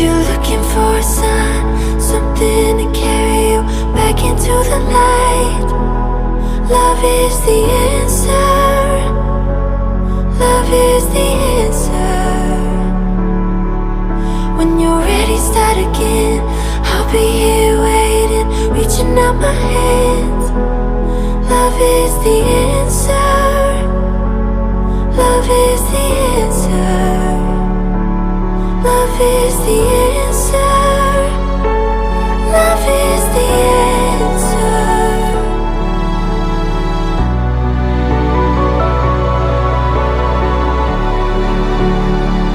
you're looking for a sign, something to carry you back into the light, love is the answer. Love is the answer. When you're ready, start again. I'll be here waiting, reaching out my hands. Love is the answer.